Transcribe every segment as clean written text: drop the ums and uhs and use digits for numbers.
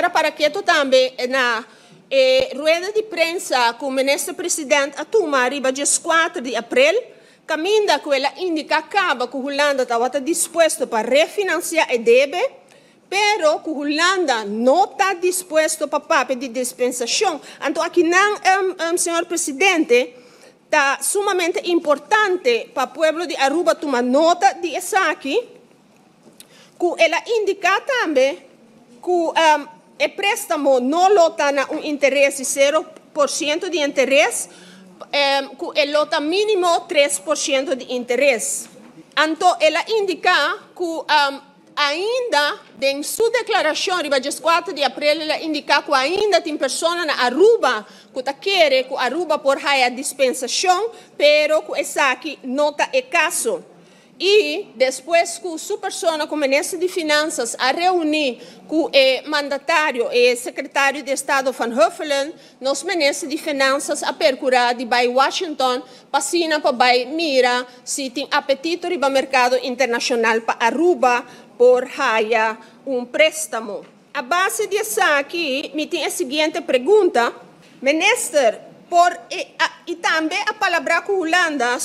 outra para que tu também na rueda de prensa com o ministro-presidente a tomar riba dia 4 de abril, caminda que ela indica acaba que a Holanda estava disposto para refinanciar a débito, pero que a Holanda não está disposto para papel de dispensação. Então, aqui não, senhor presidente, está sumamente importante para o povo de Aruba tomar nota de isso aqui, que ela indica também que o préstamo não lota um interesse 0% de interesse, que ele lota mínimo 3% de interesse. Então, ela indica que ainda, em sua declaração, dia 4 de abril, ela indica que ainda tem pessoas na Aruba que querem que a Aruba por a dispensação, pero que isso aqui não está o caso. E depois que sua pessoa, como ministro de Finanças, a reunir com o mandatário e secretário de Estado Van Huffelen, nos ministros de Finanças a procurar de Washington, para mira se tem apetite para o mercado internacional para Aruba por haya préstamo. A base disso aqui, me tem a seguinte pergunta, ministro, e também a palavra com Holanda,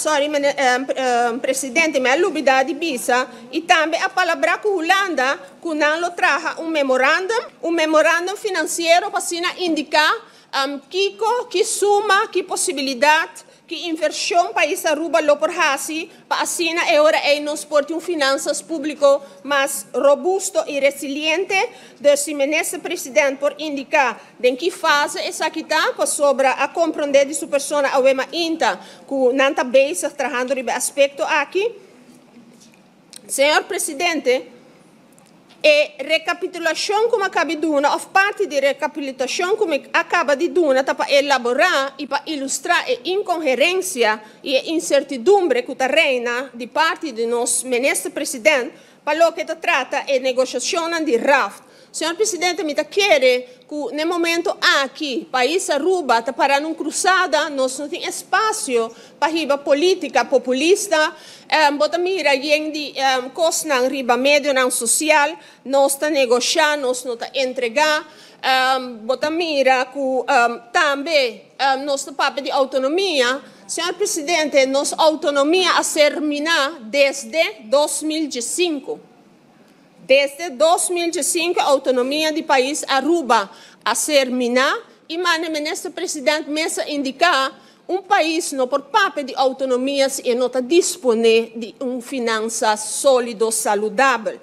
presidente, me alubida de visa, e também a palavra com Holanda, que não traga memorandum financeiro para indicar que suma, que possibilidade, que inversão país Aruba lo por hasi, para assim agora nos porte finanças público mais robusto e resiliente, desse ministro-presidente por indicar em que fase essa aqui está, para sobre a compreender de sua pessoa a wema inta, que não está bem trabalhando nesse aspecto aqui. Senhor presidente, recapitulação como acaba de duna, ou parte de recapitulação como acaba de duna, para elaborar e para ilustrar a incoerência e a incertidumbre que reina de parte de nosso ministro-presidente, para o que trata a negociação de RAFT. Senhor presidente, me quer que no momento aqui, país Aruba está para uma cruzada, nós não temos espaço para riba política populista, bota mira de costa riba médio não social, nós está negociando, nós não está entregar, bota mira que também nosso papel de autonomia. Senhor presidente, nossa autonomia a terminar desde 2005. Desde 2005, a autonomia do país Aruba a terminar e o ministro-presidente mesa indicar país não por papel de autonomia se não está disponível de finanças sólido, saudável.